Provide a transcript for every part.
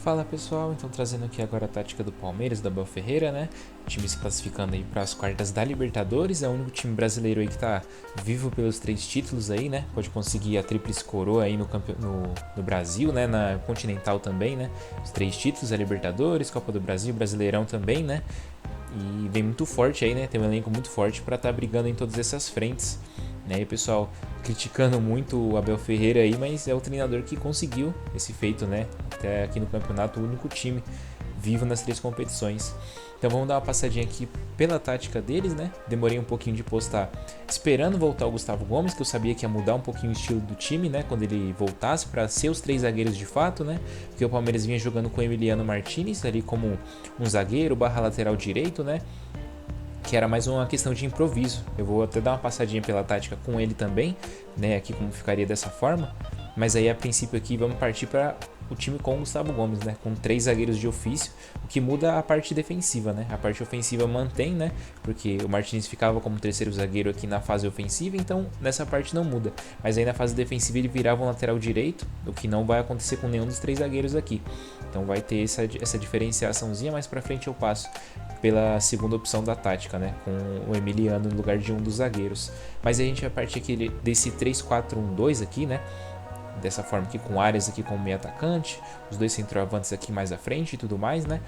Fala pessoal, então trazendo aqui agora a tática do Palmeiras, do Abel Ferreira, né? O time se classificando aí para as quartas da Libertadores, é o único time brasileiro aí que tá vivo pelos 3 títulos aí, né? Pode conseguir a tríplice coroa aí no Brasil, né? Na Continental também, né? Os 3 títulos, a Libertadores, Copa do Brasil, Brasileirão também, né? E vem muito forte aí, né? Tem um elenco muito forte para estar brigando em todas essas frentes. Né? E o pessoal criticando muito o Abel Ferreira aí, mas é o treinador que conseguiu esse feito, né? Até aqui no campeonato, o único time vivo nas 3 competições. Então vamos dar uma passadinha aqui pela tática deles, né? Demorei um pouquinho de postar, esperando voltar o Gustavo Gomes, que eu sabia que ia mudar um pouquinho o estilo do time, né? Quando ele voltasse para ser os 3 zagueiros de fato, né? Porque o Palmeiras vinha jogando com o Emiliano Martinez ali como um zagueiro barra lateral direito, né? Que era mais uma questão de improviso. Eu vou até dar uma passadinha pela tática com ele também, né? Aqui como ficaria dessa forma. Mas aí a princípio aqui vamos partir para o time com o Gustavo Gomes, né? Com 3 zagueiros de ofício, o que muda a parte defensiva, né? A parte ofensiva mantém, né? Porque o Martinez ficava como terceiro zagueiro aqui na fase ofensiva, então nessa parte não muda. Mas aí na fase defensiva ele virava um lateral direito, o que não vai acontecer com nenhum dos 3 zagueiros aqui. Então vai ter essa diferenciaçãozinha, mais para frente eu passo pela segunda opção da tática, né? Com o Emiliano no lugar de um dos zagueiros. Mas a gente vai partir aqui desse 3-4-1-2 aqui, né? Dessa forma aqui, com Arias aqui como meio atacante, os 2 centroavantes aqui mais à frente e tudo mais, né?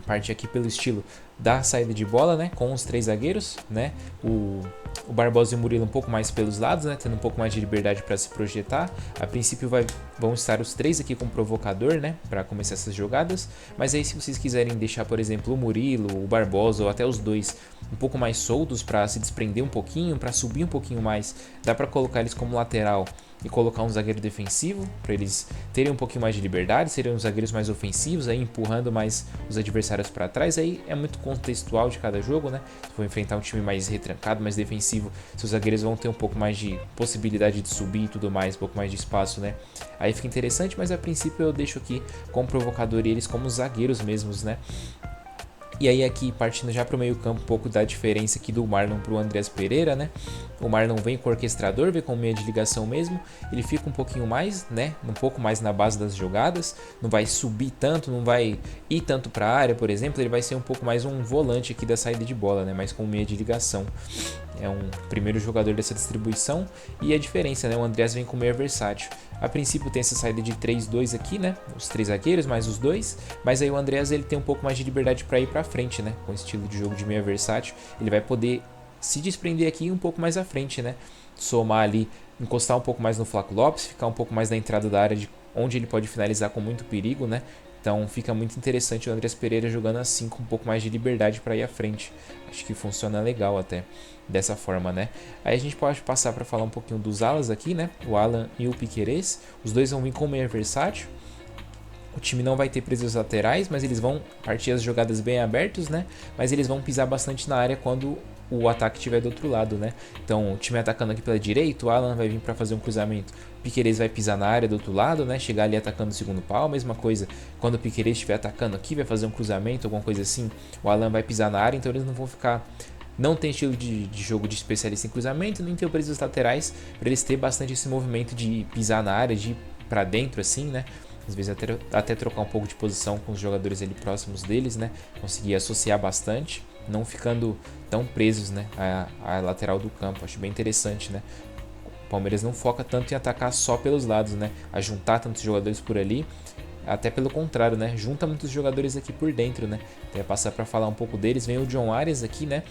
Parte aqui pelo estilo da saída de bola, né? Com os 3 zagueiros, né? O Barbosa e o Murilo um pouco mais pelos lados, né? Tendo um pouco mais de liberdade para se projetar. A princípio vão estar os 3 aqui com provocador, né? Para começar essas jogadas. Mas aí se vocês quiserem deixar, por exemplo, o Murilo, o Barbosa ou até os dois um pouco mais soltos para se desprender um pouquinho, para subir um pouquinho mais, dá para colocar eles como lateral e colocar um zagueiro defensivo para eles terem um pouquinho mais de liberdade, seriam os zagueiros mais ofensivos, aí empurrando mais os adversários para trás. Aí é muito contextual de cada jogo, né? Se for enfrentar um time mais retrancado, mais defensivo, seus zagueiros vão ter um pouco mais de possibilidade de subir e tudo mais, um pouco mais de espaço, né? Aí fica interessante, mas a princípio eu deixo aqui como provocador e eles como zagueiros mesmos, né? E aí aqui, partindo já para o meio campo, um pouco da diferença aqui do Marlon para o Andreas Pereira, né? O Marlon vem com o orquestrador, vem com meia de ligação mesmo. Ele fica um pouquinho mais, né? Um pouco mais na base das jogadas. Não vai subir tanto, não vai ir tanto para a área, por exemplo. Ele vai ser um pouco mais um volante aqui da saída de bola, né? Mas com meia de ligação. É um primeiro jogador dessa distribuição. E a diferença, né? O Andreas vem com meia versátil. A princípio tem essa saída de 3-2 aqui, né? Os 3 zagueiros mais os 2. Mas aí o Andreas ele tem um pouco mais de liberdade para ir para frente, né? Com o estilo de jogo de meia versátil. Ele vai poder se desprender aqui um pouco mais à frente, né? Somar ali, encostar um pouco mais no Flaco Lopes, ficar um pouco mais na entrada da área de onde ele pode finalizar com muito perigo, né? Então fica muito interessante o Andreas Pereira jogando assim com um pouco mais de liberdade para ir à frente. Acho que funciona legal até dessa forma, né? Aí a gente pode passar para falar um pouquinho dos alas aqui, né? O Alan e o Piquerez. Os dois vão vir com meia versátil. O time não vai ter presas laterais, mas eles vão partir as jogadas bem abertos, né? Mas eles vão pisar bastante na área quando o ataque estiver do outro lado, né? Então, o time atacando aqui pela direita, o Alan vai vir para fazer um cruzamento. O Piquerez vai pisar na área do outro lado, né? Chegar ali atacando o segundo pau. Mesma coisa, quando o Piquerez estiver atacando aqui, vai fazer um cruzamento, alguma coisa assim. O Alan vai pisar na área, então eles não vão ficar... Não tem estilo de jogo de especialista em cruzamento, nem tem presas laterais, para eles ter bastante esse movimento de pisar na área, de ir para dentro assim, né? Às vezes até trocar um pouco de posição com os jogadores ali próximos deles, né? Conseguir associar bastante, não ficando tão presos, né? A lateral do campo. Acho bem interessante, né? O Palmeiras não foca tanto em atacar só pelos lados, né? A juntar tantos jogadores por ali. Até pelo contrário, né? Junta muitos jogadores aqui por dentro, né? Até passar para falar um pouco deles. Vem o John Arias aqui, né?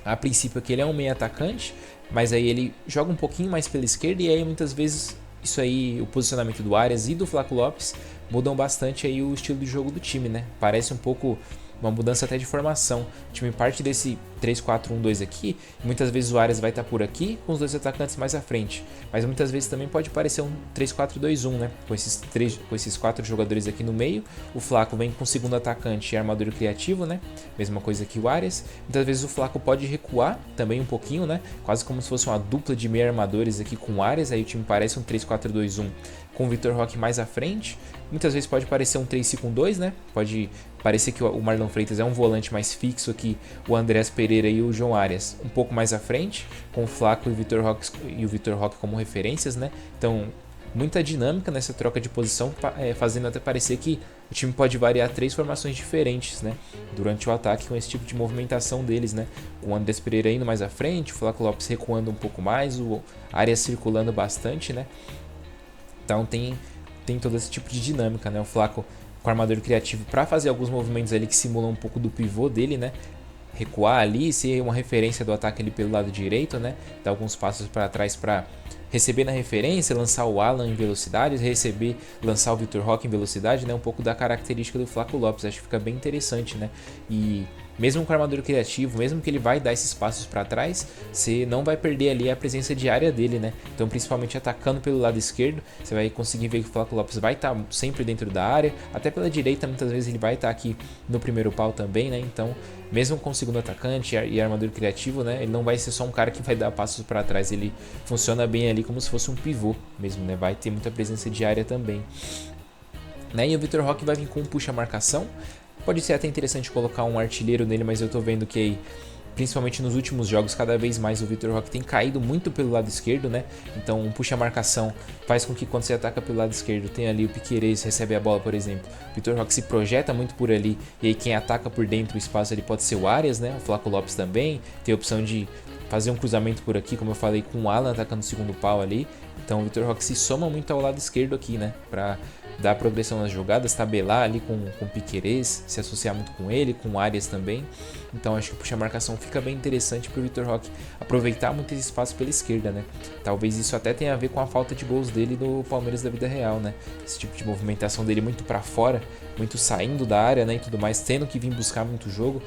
A princípio aqui ele é um meio atacante, mas aí ele joga um pouquinho mais pela esquerda e aí muitas vezes isso aí, o posicionamento do Arias e do Flaco Lopes mudam bastante aí o estilo de jogo do time, né? Parece um pouco uma mudança até de formação. O time parte desse 3-4-1-2 aqui, e muitas vezes o Arias vai estar por aqui com os 2 atacantes mais à frente, mas muitas vezes também pode parecer um 3-4-2-1, né? Com esses 4 jogadores aqui no meio, o Flaco vem com o segundo atacante e armador criativo, né? Mesma coisa que o Arias. Muitas vezes o Flaco pode recuar também um pouquinho, né? Quase como se fosse uma dupla de meio armadores aqui com o Arias, aí o time parece um 3-4-2-1 com o Vitor Roque mais à frente. Muitas vezes pode parecer um 3-5-2, né? Pode parecer que o Marlon Freitas é um volante mais fixo aqui, o Andreas Pereira e o João Arias um pouco mais à frente, com o Flaco e o Vitor Roque como referências, né? Então muita dinâmica nessa troca de posição, fazendo até parecer que o time pode variar 3 formações diferentes, né, durante o ataque com esse tipo de movimentação deles, né, com o Andrés Pereira indo mais à frente, o Flaco Lopes recuando um pouco mais, o Arias circulando bastante, né. Então tem todo esse tipo de dinâmica, né, o Flaco com armador criativo para fazer alguns movimentos ali que simulam um pouco do pivô dele, né, recuar ali, ser uma referência do ataque ali pelo lado direito, né, dar alguns passos para trás para receber na referência, lançar o Alan em velocidade, lançar o Vitor Roque em velocidade, né, um pouco da característica do Flaco Lopes, acho que fica bem interessante, né, e mesmo com o armador criativo, mesmo que ele vai dar esses passos para trás, você não vai perder ali a presença diária dele, né? Então, principalmente atacando pelo lado esquerdo, você vai conseguir ver que o Flaco Lopes vai estar sempre dentro da área, até pela direita, muitas vezes ele vai estar aqui no primeiro pau também, né? Então, mesmo com o segundo atacante e armador criativo, né? Ele não vai ser só um cara que vai dar passos para trás, ele funciona bem ali como se fosse um pivô mesmo, né? Vai ter muita presença diária também. Né? E o Vitor Roque vai vir com um puxa-marcação. Pode ser até interessante colocar um artilheiro nele, mas eu tô vendo que aí, principalmente nos últimos jogos, cada vez mais o Vitor Roque tem caído muito pelo lado esquerdo, né? Então, um puxa-marcação faz com que quando você ataca pelo lado esquerdo, tem ali o Piquerez, recebe a bola, por exemplo. O Vitor Roque se projeta muito por ali, e aí quem ataca por dentro o espaço ali pode ser o Arias, né? O Flaco Lopes também tem a opção de fazer um cruzamento por aqui, como eu falei, com o Alan atacando o segundo pau ali. Então, o Vitor Roque se soma muito ao lado esquerdo aqui, né? Pra dar progressão nas jogadas, tabelar ali com o Piquerez, se associar muito com ele, com o Arias também. Então acho que puxa a marcação fica bem interessante para o Vitor Roque aproveitar muito esse espaço pela esquerda, né? Talvez isso até tenha a ver com a falta de gols dele no Palmeiras da vida real, né? Esse tipo de movimentação dele muito para fora, muito saindo da área, né, e tudo mais, tendo que vir buscar muito jogo.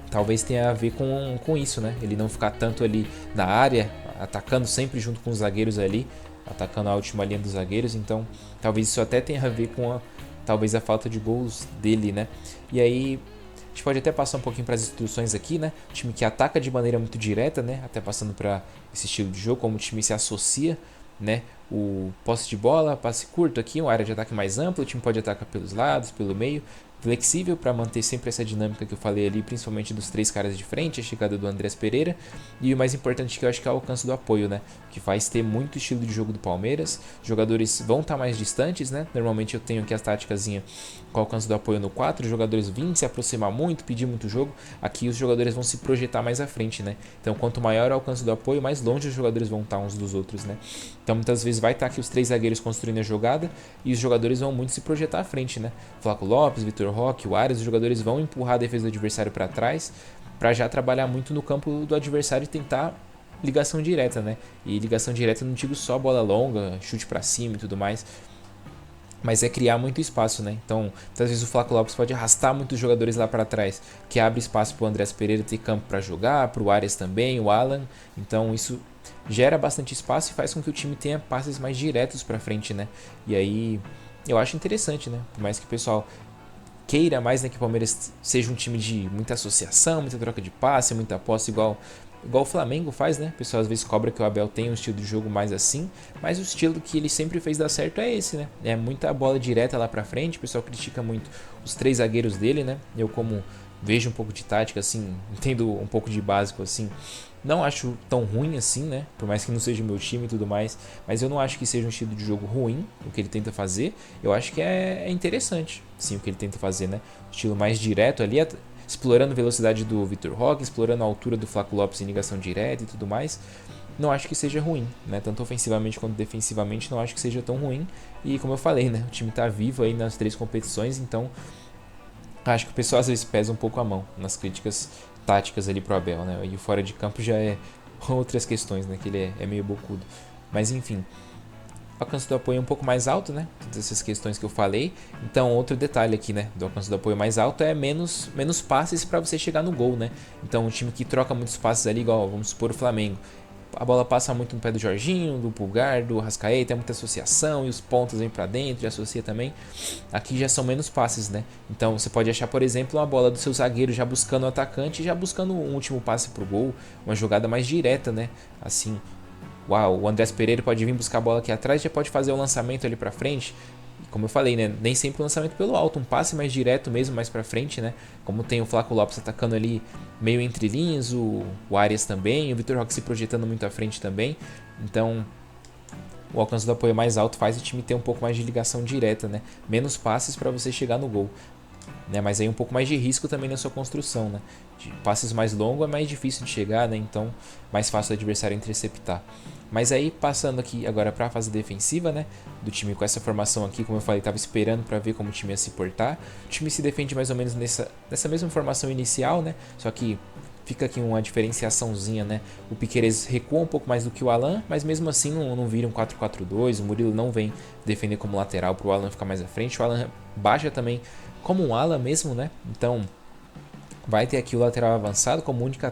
Talvez tenha a ver com isso, né? Ele não ficar tanto ali na área, atacando sempre junto com os zagueiros ali, atacando a última linha dos zagueiros, então talvez isso até tenha a ver com talvez a falta de gols dele, né? E aí a gente pode até passar um pouquinho para as instruções aqui, né? O time que ataca de maneira muito direta, né? Até passando para esse estilo de jogo, como o time se associa, né? O posse de bola, passe curto aqui, uma área de ataque mais ampla, o time pode atacar pelos lados, pelo meio, flexível para manter sempre essa dinâmica que eu falei ali, principalmente dos 3 caras de frente, a chegada do Andrés Pereira, e o mais importante que eu acho que é o alcance do apoio, né? Que faz ter muito estilo de jogo do Palmeiras. Os jogadores vão estar mais distantes, né? Normalmente eu tenho aqui as táticazinha com o alcance do apoio no 4, os jogadores vêm se aproximar muito, pedir muito jogo. Aqui os jogadores vão se projetar mais à frente, né? Então quanto maior o alcance do apoio, mais longe os jogadores vão estar uns dos outros, né? Então muitas vezes vai estar aqui os 3 zagueiros construindo a jogada e os jogadores vão muito se projetar à frente, né? Flaco Lopes, Vitor Roque, o Arias, os jogadores vão empurrar a defesa do adversário para trás para já trabalhar muito no campo do adversário e tentar ligação direta, né? E ligação direta não digo só bola longa, chute para cima e tudo mais, mas é criar muito espaço, né? Então, muitas vezes o Flaco Lopes pode arrastar muitos jogadores lá para trás, que abre espaço para o Andrés Pereira ter campo para jogar, para o Arias também, o Alan. Então, isso gera bastante espaço e faz com que o time tenha passes mais diretos para frente, né? E aí, eu acho interessante, né? Por mais que o pessoal queira mais, né, que o Palmeiras seja um time de muita associação, muita troca de passe, muita posse, igual o Flamengo faz, né? O pessoal às vezes cobra que o Abel tem um estilo de jogo mais assim, mas o estilo que ele sempre fez dar certo é esse, né? É muita bola direta lá pra frente, o pessoal critica muito os 3 zagueiros dele, né? Eu, como vejo um pouco de tática, assim, entendo um pouco de básico, assim, não acho tão ruim assim, né? Por mais que não seja o meu time e tudo mais, mas eu não acho que seja um estilo de jogo ruim o que ele tenta fazer. Eu acho que é interessante, sim, o que ele tenta fazer, né? O estilo mais direto ali, explorando a velocidade do Vitor Roque, explorando a altura do Flaco Lopes em ligação direta e tudo mais. Não acho que seja ruim, né? Tanto ofensivamente quanto defensivamente, não acho que seja tão ruim. E como eu falei, né? O time tá vivo aí nas 3 competições, então acho que o pessoal às vezes pesa um pouco a mão nas críticas táticas ali pro Abel, né? E o fora de campo já é outras questões, né? Que ele é meio bocudo. Mas enfim, o alcance do apoio é um pouco mais alto, né? Todas essas questões que eu falei. Então, outro detalhe aqui, né? Do alcance do apoio mais alto é menos passes para você chegar no gol, né? Então, um time que troca muitos passes ali, igual vamos supor o Flamengo, a bola passa muito no pé do Jorginho, do Pulgar, do Arrascaeta, tem muita associação e os pontos vêm para dentro e associa também. Aqui já são menos passes, né? Então você pode achar, por exemplo, uma bola do seu zagueiro já buscando o atacante, já buscando um último passe pro gol, uma jogada mais direta, né? Assim, uau, o Andrés Pereira pode vir buscar a bola aqui atrás, já pode fazer o lançamento ali para frente. Como eu falei, né? Nem sempre o lançamento pelo alto, um passe mais direto mesmo, mais pra frente, né? Como tem o Flaco Lopes atacando ali meio entre linhas, o Arias também, o Vitor Roque se projetando muito à frente também. Então, o alcance do apoio mais alto faz o time ter um pouco mais de ligação direta, né? Menos passes para você chegar no gol, né? Mas aí um pouco mais de risco também na sua construção, né? De passes mais longos é mais difícil de chegar, né? Então mais fácil o adversário interceptar. Mas aí passando aqui agora para a fase defensiva, né, do time com essa formação aqui, como eu falei, estava esperando para ver como o time ia se portar. O time se defende mais ou menos nessa mesma formação inicial, né? Só que fica aqui uma diferenciaçãozinha, né? O Piquerez recua um pouco mais do que o Alan, mas mesmo assim não vira um 4-4-2. O Murilo não vem defender como lateral para o Alan ficar mais à frente. O Alan baixa também como um ala mesmo, né? Então vai ter aqui o lateral avançado como única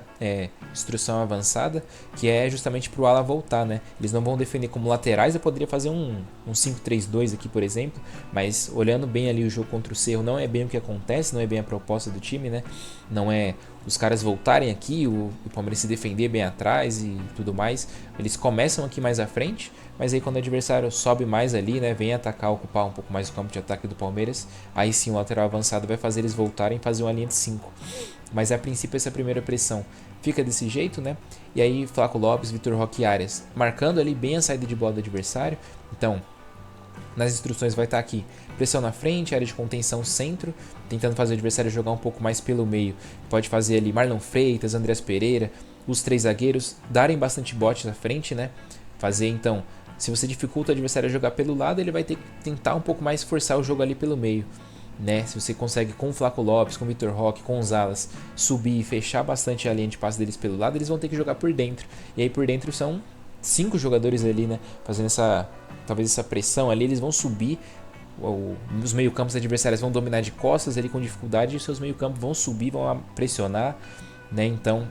instrução avançada, que é justamente para o ala voltar, né? Eles não vão defender como laterais. Eu poderia fazer um 5-3-2 aqui, por exemplo, mas olhando bem ali o jogo contra o Cerro, não é bem o que acontece, não é bem a proposta do time, né? Não é os caras voltarem aqui, o Palmeiras se defender bem atrás e tudo mais. Eles começam aqui mais à frente, mas aí quando o adversário sobe mais ali, né, vem atacar, ocupar um pouco mais o campo de ataque do Palmeiras, aí sim o lateral avançado vai fazer eles voltarem e fazer uma linha de 5. Mas a princípio essa primeira pressão fica desse jeito, né? E aí Flaco Lopes, Vitor Roque e Arias marcando ali bem a saída de bola do adversário. Então, nas instruções vai estar aqui pressão na frente, área de contenção centro, tentando fazer o adversário jogar um pouco mais pelo meio. Pode fazer ali Marlon Freitas, Andreas Pereira, os 3 zagueiros darem bastante bote na frente, né? Fazer então, se você dificulta o adversário a jogar pelo lado, ele vai ter que tentar um pouco mais forçar o jogo ali pelo meio, né? Se você consegue com o Flaco Lopes, com o Vitor Roque, com os alas subir e fechar bastante a linha de passe deles pelo lado, eles vão ter que jogar por dentro. E aí por dentro são 5 jogadores ali, né? Fazendo talvez essa pressão ali, eles vão subir. Os meio-campos adversários vão dominar de costas ali com dificuldade e seus meio-campos vão subir, vão pressionar, né? Então,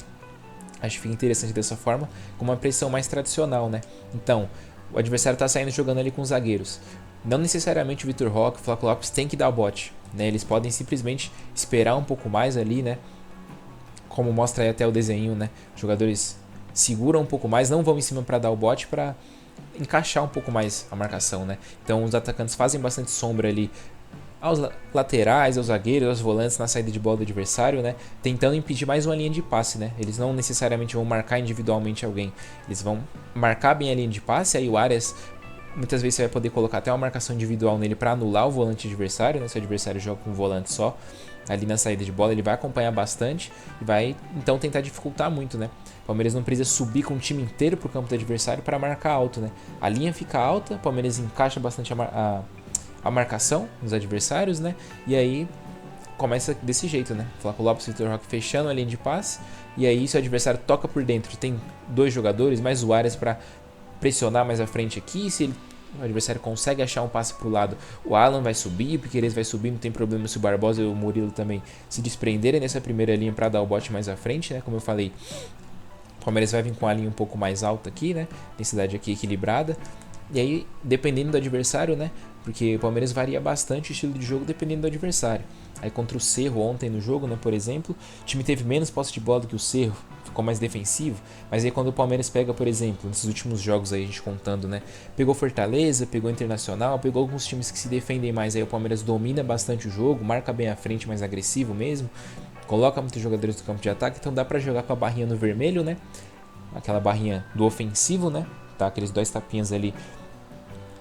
acho que fica interessante dessa forma, com uma pressão mais tradicional, né? Então, o adversário está saindo jogando ali com os zagueiros. Não necessariamente o Vitor Roque, o Flaco Lopes tem que dar o bote, né? Eles podem simplesmente esperar um pouco mais ali, né? Como mostra aí até o desenho, né? Os jogadores seguram um pouco mais, não vão em cima para dar o bote, para encaixar um pouco mais a marcação, né? Então os atacantes fazem bastante sombra ali aos laterais, aos zagueiros, aos volantes na saída de bola do adversário, né? Tentando impedir mais uma linha de passe, né? Eles não necessariamente vão marcar individualmente alguém, eles vão marcar bem a linha de passe. Aí o Arias, muitas vezes você vai poder colocar até uma marcação individual nele para anular o volante adversário, né? Se o adversário joga com um volante só ali na saída de bola, ele vai acompanhar bastante e vai então tentar dificultar muito, né? O Palmeiras não precisa subir com o time inteiro pro campo do adversário para marcar alto, né? A linha fica alta, o Palmeiras encaixa bastante a marcação dos adversários, né? E aí começa desse jeito, né? Flaco Lopes e Vitor Roque fechando a linha de passe, e aí se o adversário toca por dentro, tem 2 jogadores, mais o Arias para pressionar mais à frente aqui. Se o adversário consegue achar um passe pro lado, o Alan vai subir, o Piquerez vai subir, não tem problema se o Barbosa e o Murilo também se desprenderem nessa primeira linha para dar o bote mais à frente, né? Como eu falei, o Palmeiras vai vir com a linha um pouco mais alta aqui, né? Densidade aqui equilibrada. E aí, dependendo do adversário, né? Porque o Palmeiras varia bastante o estilo de jogo dependendo do adversário. Aí contra o Cerro ontem no jogo, né, por exemplo, o time teve menos posse de bola do que o Cerro, ficou mais defensivo. Mas aí quando o Palmeiras pega, por exemplo, nesses últimos jogos aí a gente contando, né, pegou Fortaleza, pegou Internacional, pegou alguns times que se defendem mais, aí o Palmeiras domina bastante o jogo, marca bem a frente, mais agressivo mesmo, coloca muitos jogadores do campo de ataque, então dá pra jogar com a barrinha no vermelho, né, aquela barrinha do ofensivo, né, tá, aqueles 2 tapinhas ali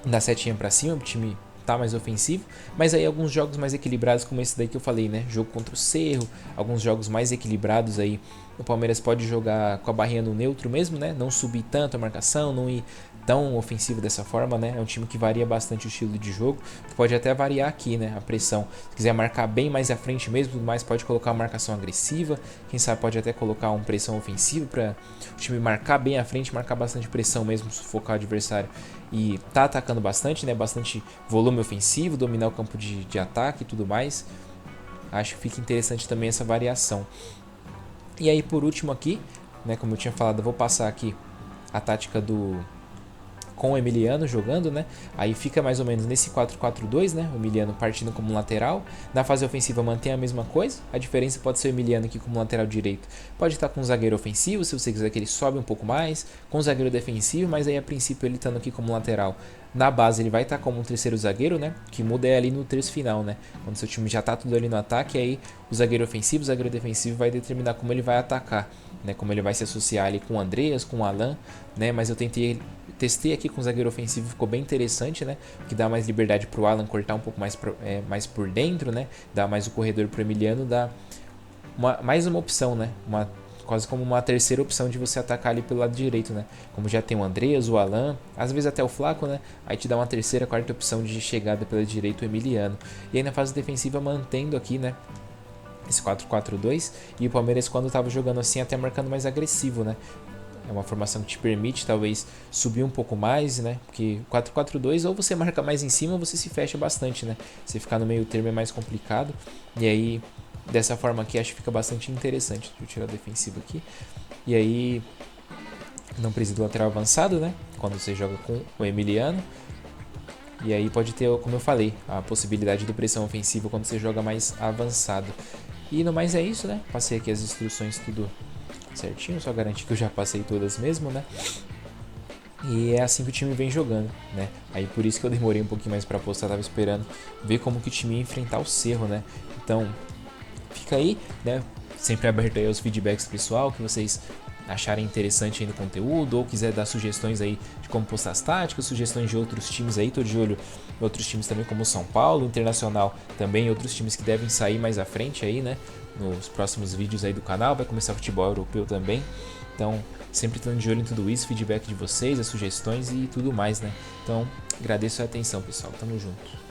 na setinha pra cima, o time tá mais ofensivo, mas aí alguns jogos mais equilibrados como esse daí que eu falei, né, jogo contra o Cerro, alguns jogos mais equilibrados aí, o Palmeiras pode jogar com a barrinha no neutro mesmo, né, não subir tanto a marcação, não ir tão ofensivo dessa forma, né, é um time que varia bastante o estilo de jogo, pode até variar aqui, né, a pressão, se quiser marcar bem mais à frente mesmo, tudo mais, pode colocar uma marcação agressiva, quem sabe pode até colocar uma pressão ofensiva para o time marcar bem à frente, marcar bastante pressão mesmo, sufocar o adversário e tá atacando bastante, né, bastante volume ofensivo, dominar o campo de ataque e tudo mais. Acho que fica interessante também essa variação. E aí por último aqui, né, como eu tinha falado, eu vou passar aqui a tática com o Emiliano jogando, né? Aí fica mais ou menos nesse 4-4-2, né? O Emiliano partindo como lateral. Na fase ofensiva mantém a mesma coisa. A diferença pode ser o Emiliano aqui como lateral direito. Pode estar com um zagueiro ofensivo, se você quiser que ele sobe um pouco mais. Com um zagueiro defensivo, mas aí a princípio ele estando aqui como lateral. Na base ele vai estar como um terceiro zagueiro, né? O que muda é ali no terço final, né? Quando seu time já tá tudo ali no ataque, aí o zagueiro ofensivo, o zagueiro defensivo vai determinar como ele vai atacar, né? Como ele vai se associar ali com o Andreas, com o Alan, né? Mas eu testei aqui com o zagueiro ofensivo, ficou bem interessante, né? Que dá mais liberdade pro Alan cortar um pouco mais por dentro, né? Dá mais o corredor pro Emiliano, dá mais uma opção, né? Quase como uma terceira opção de você atacar ali pelo lado direito, né? Como já tem o Andreas, o Alan, às vezes até o Flaco, né? Aí te dá uma terceira, quarta opção de chegada pela direita, o Emiliano. E aí na fase defensiva mantendo aqui, né? Esse 4-4-2. E o Palmeiras, quando estava jogando assim, até marcando mais agressivo, né? É uma formação que te permite talvez subir um pouco mais, né? Porque 4-4-2 ou você marca mais em cima ou você se fecha bastante, né? Você ficar no meio termo é mais complicado. E aí dessa forma aqui acho que fica bastante interessante. Deixa eu tirar a defensiva aqui. E aí não precisa do lateral avançado, né? Quando você joga com o Emiliano. E aí pode ter, como eu falei, a possibilidade do pressão ofensiva quando você joga mais avançado. E no mais é isso, né? Passei aqui as instruções tudo certinho, só garantir que eu já passei todas mesmo, né? E é assim que o time vem jogando, né? Aí por isso que eu demorei um pouquinho mais para postar, tava esperando ver como que o time ia enfrentar o Cerro, né? Então, fica aí, né? Sempre aberto aí aos feedbacks pessoal, que vocês acharem interessante aí no conteúdo, ou quiser dar sugestões aí de como postar as táticas, sugestões de outros times aí, tô de olho em outros times também como o São Paulo, Internacional também, outros times que devem sair mais à frente aí, né? Nos próximos vídeos aí do canal, vai começar o futebol europeu também, então sempre estando de olho em tudo isso, feedback de vocês, as sugestões e tudo mais, né? Então agradeço a atenção, pessoal, tamo junto.